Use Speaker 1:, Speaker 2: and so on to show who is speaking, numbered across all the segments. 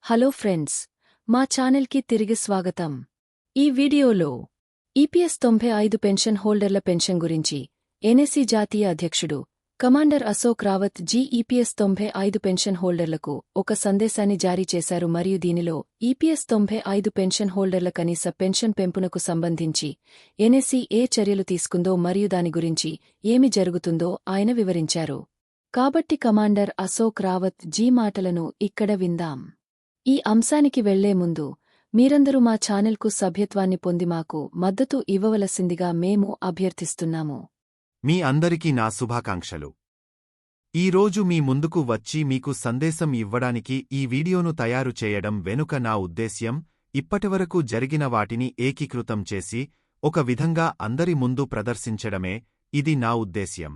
Speaker 1: Hello friends, మా ఛానల్కి తిరిగి స్వాగతం. ఈ వీడియోలో ఈపీఎస్ 95 పెన్షన్ హోల్డర్ల పెన్షన్ గురించి ఎన్ఎస్సీ జాతీయ అధ్యక్షుడు commander Ashok Rawat ji EPS 95 pension హోల్డర్లకు ఒక సందేశాన్ని జారీ చేశారు మరియు దీనిలో ఈపీఎస్ 95 పెన్షన్ హోల్డర్ల కనీస పెన్షన్ పెంపునకు సంబంధించి ఎన్ఎస్సీ ఏ చర్యలు తీసుకుందో మరియు దాని గురించి ఏమి జరుగుతుందో ఆయన వివరించారు. కాబట్టి కమాండర్ అశోక్ రావత్ జీ మాటలను ఇక్కడ విందాం. ఈ అంశానికి వెళ్లే ముందు మీరందరూ మా ఛానల్కు సభ్యత్వాన్ని పొంది మాకు మద్దతు ఇవ్వవలసిందిగా మేము అభ్యర్థిస్తున్నాము.
Speaker 2: మీ అందరికీ నా శుభాకాంక్షలు. ఈరోజు మీ ముందుకు వచ్చి మీకు సందేశం ఇవ్వడానికి ఈ వీడియోను తయారు చేయడం వెనుక నా ఉద్దేశ్యం ఇప్పటివరకు జరిగిన వాటిని ఏకీకృతం చేసి ఒక విధంగా అందరి ముందు ప్రదర్శించడమే. ఇది నా ఉద్దేశ్యం.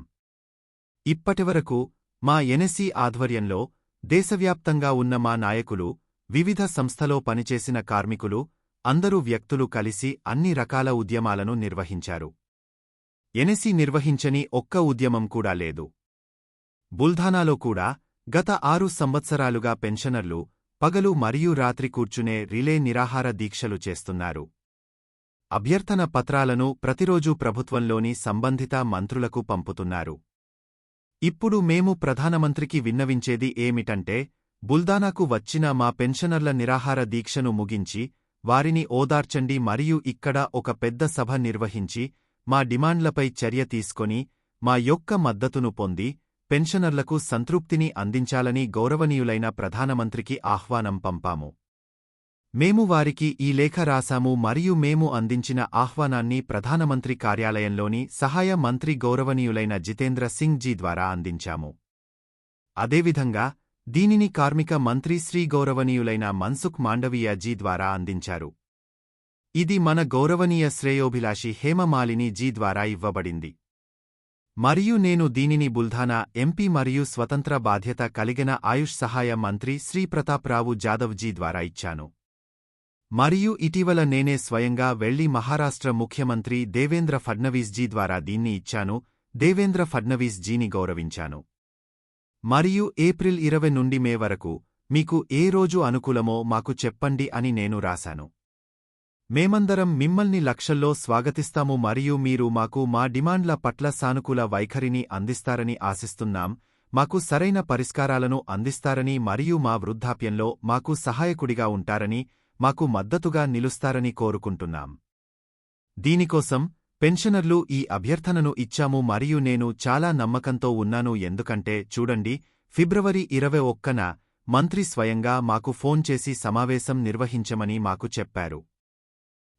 Speaker 2: ఇప్పటివరకు మా ఎన్ఎస్సీ ఆధ్వర్యంలో దేశవ్యాప్తంగా ఉన్న మా నాయకులు, వివిధ సంస్థలో పనిచేసిన కార్మికులు, అందరూ వ్యక్తులు కలిసి అన్ని రకాల ఉద్యమాలను నిర్వహించారు. ఎన్ఎస్సీ నిర్వహించని ఒక్క ఉద్యమం కూడా లేదు. బుల్ధానాలో కూడా గత 6 సంవత్సరాలుగా పెన్షనర్లు పగలు మరియు రాత్రి కూర్చునే రిలే నిరాహార దీక్షలు చేస్తున్నారు. అభ్యర్థన పత్రాలను ప్రతిరోజూ ప్రభుత్వంలోని సంబంధిత మంత్రులకు పంపుతున్నారు. ఇప్పుడు మేము ప్రధానమంత్రికి విన్నవించేది ఏమిటంటే, బుల్దానాకు వచ్చిన మా పెన్షనర్ల నిరాహార దీక్షను ముగించి వారిని ఓదార్చండి మరియు ఇక్కడ ఒక పెద్ద సభ నిర్వహించి మా డిమాండ్లపై చర్య తీసుకొని మా యొక్క మద్దతును పొంది పెన్షనర్లకు సంతృప్తిని అందించాలని గౌరవనీయులైన ప్రధానమంత్రికి ఆహ్వానం పంపాము. మేము వారికి ఈ లేఖ రాశాము మరియు మేము అందించిన ఆహ్వానాన్ని ప్రధానమంత్రి కార్యాలయంలోని సహాయ మంత్రి గౌరవనీయులైన జితేంద్ర సింగ్ జీ ద్వారా అందించాము. అదేవిధంగా దీనిని కార్మిక మంత్రి శ్రీ గౌరవనీయులైన మన్సుఖ్ మాండవీయ జీ ద్వారా అందించారు. ఇది మన గౌరవనీయ శ్రేయోభిలాషి హేమమాలిని జీ ద్వారా ఇవ్వబడింది. మరియు నేను దీనిని బుల్ధానా ఎంపీ మరియు స్వతంత్ర బాధ్యత కలిగిన ఆయుష్ సహాయ మంత్రి శ్రీ ప్రతాప్రావు జాదవ్ జీ ద్వారా ఇచ్చాను. మరియు ఇటీవల నేనే స్వయంగా వెళ్లి మహారాష్ట్ర ముఖ్యమంత్రి దేవేంద్ర ఫడ్నవీస్ జీ ద్వారా దీన్ని ఇచ్చాను. దేవేంద్ర ఫడ్నవీస్ జీని గౌరవించాను. మరియు ఏప్రిల్ 20 నుండి మే వరకు మీకు ఏ రోజు అనుకూలమో మాకు చెప్పండి అని నేను రాశాను. మేమందరం మిమ్మల్ని లక్షల్లో స్వాగతిస్తాము మరియు మీరు మాకు మా డిమాండ్ల పట్ల సానుకూల వైఖరిని అందిస్తారని ఆశిస్తున్నాం. మాకు సరైన పరిష్కారాలను అందిస్తారని మరియు మా వృద్ధాప్యంలో మాకు సహాయకుడిగా ఉంటారని, మాకు మద్దతుగా నిలుస్తారని కోరుకుంటున్నాం. దీనికోసం పెన్షనర్లు ఈ అభ్యర్థనను ఇచ్చాము మరియు నేను చాలా నమ్మకంతో ఉన్నాను. ఎందుకంటే చూడండి, ఫిబ్రవరి 21న మంత్రి స్వయంగా మాకు ఫోన్ చేసి సమావేశం నిర్వహించమని మాకు చెప్పారు.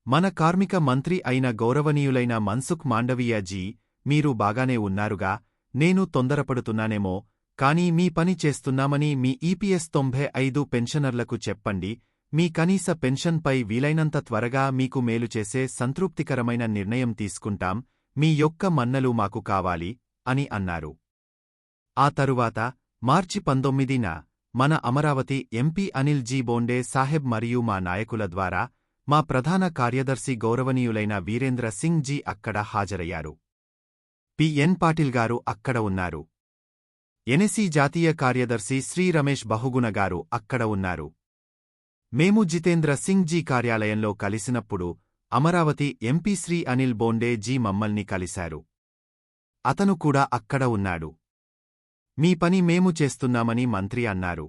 Speaker 2: మన కార్మిక మంత్రి అయిన గౌరవనీయులైన మన్సుఖ్ మాండవీయ జీ, మీరు బాగానే ఉన్నారుగా? నేను తొందరపడుతున్నానేమో, కానీ మీ పని చేస్తున్నామని మీ ఈపీఎస్ 95 పెన్షనర్లకు చెప్పండి. మీ కనీస పెన్షన్పై వీలైనంత త్వరగా మీకు మేలు చేసే సంతృప్తికరమైన నిర్ణయం తీసుకుంటాం. మీ యొక్క మన్నలు మాకు కావాలి అని అన్నారు. ఆ తరువాత మార్చి 19న మన అమరావతి ఎంపీ అనిల్ జీ బోండే సాహెబ్ మరియు మా నాయకుల ద్వారా మా ప్రధాన కార్యదర్శి గౌరవనీయులైన వీరేంద్ర సింగ్ జీ అక్కడ హాజరయ్యారు. పిఎన్ పాటిల్ గారు అక్కడ ఉన్నారు. ఎన్ఎస్సీ జాతీయ కార్యదర్శి శ్రీ రమేష్ బహుగుణ గారు అక్కడ ఉన్నారు. మేము జితేంద్ర సింగ్ జీ కార్యాలయంలో కలిసినప్పుడు అమరావతి ఎంపీ శ్రీ అనిల్ బోండే జీ మమ్మల్ని కలిశారు. అతను కూడా అక్కడ ఉన్నాడు. మీ పని మేము చేస్తున్నామని మంత్రి అన్నారు.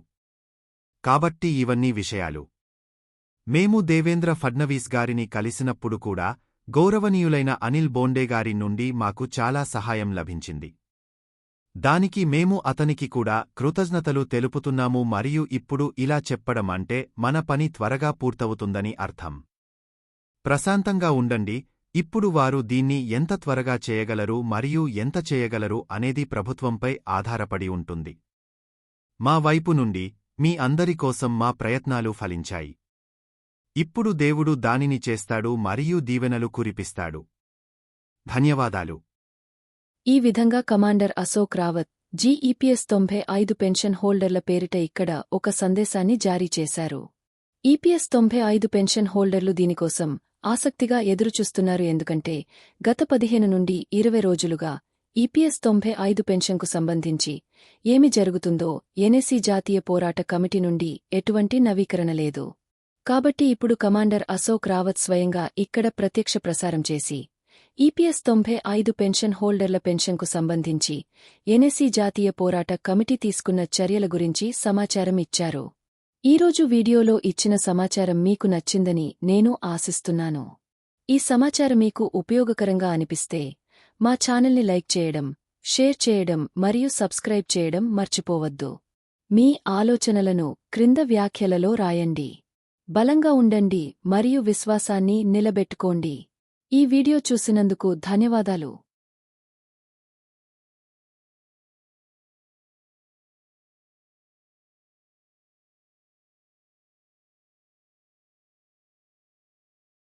Speaker 2: కాబట్టి ఇవన్నీ విషయాలు. మేము దేవేంద్ర ఫడ్నవీస్ గారిని కలిసినప్పుడు కూడా గౌరవనీయులైన అనిల్ బోండే గారి నుండి మాకు చాలా సహాయం లభించింది. దానికి మేము అతనికి కూడా కృతజ్ఞతలు తెలుపుతున్నాము మరియు ఇప్పుడు ఇలా చెప్పడం అంటే మన పని త్వరగా పూర్తవుతుందని అర్థం. ప్రశాంతంగా ఉండండి. ఇప్పుడు వారు దీన్ని ఎంత త్వరగా చేయగలరు మరియు ఎంత చేయగలరు అనేది ప్రభుత్వంపై ఆధారపడి ఉంటుంది. మా వైపు నుండి మీ అందరి కోసం మా ప్రయత్నాలు ఫలించాయి. ఇప్పుడు దేవుడు దానిని చేస్తాడు మరియు దీవెనలు కురిపిస్తాడు. ధన్యవాదాలు.
Speaker 1: ఈ విధంగా commander Ashok Rawat ji EPS 95 pension హోల్డర్ల పేరిట ఇక్కడ ఒక సందేశాన్ని జారీ చేశారు. ఈపీఎస్ 95 పెన్షన్ హోల్డర్లు దీనికోసం ఆసక్తిగా ఎదురుచూస్తున్నారు. ఎందుకంటే గత 15 నుండి 20 రోజులుగా ఈపీఎస్ 95 పెన్షన్కు సంబంధించి ఏమి జరుగుతుందో ఎన్ఎస్సీ జాతీయ పోరాట కమిటీ నుండి ఎటువంటి నవీకరణ లేదు. కాబట్టి ఇప్పుడు కమాండర్ అశోక్ రావత్ స్వయంగా ఇక్కడ ప్రత్యక్ష ప్రసారం చేసి ఈపీఎస్ 95 పెన్షన్ హోల్డర్ల పెన్షన్కు సంబంధించి ఎన్ఎస్సీ జాతీయ పోరాట కమిటీ తీసుకున్న చర్యల గురించి సమాచారం ఇచ్చారు. ఈరోజు వీడియోలో ఇచ్చిన సమాచారం మీకు నచ్చిందని నేను ఆశిస్తున్నాను. ఈ సమాచారం మీకు ఉపయోగకరంగా అనిపిస్తే మా ఛానల్ని లైక్ చేయడం, షేర్ చేయడం మరియు సబ్స్క్రైబ్ చేయడం మర్చిపోవద్దు. మీ ఆలోచనలను క్రింద వ్యాఖ్యలలో రాయండి. బలంగా ఉండండి మరియు విశ్వాసాన్ని నిలబెట్టుకోండి. ఈ వీడియో చూసినందుకు ధన్యవాదాలు.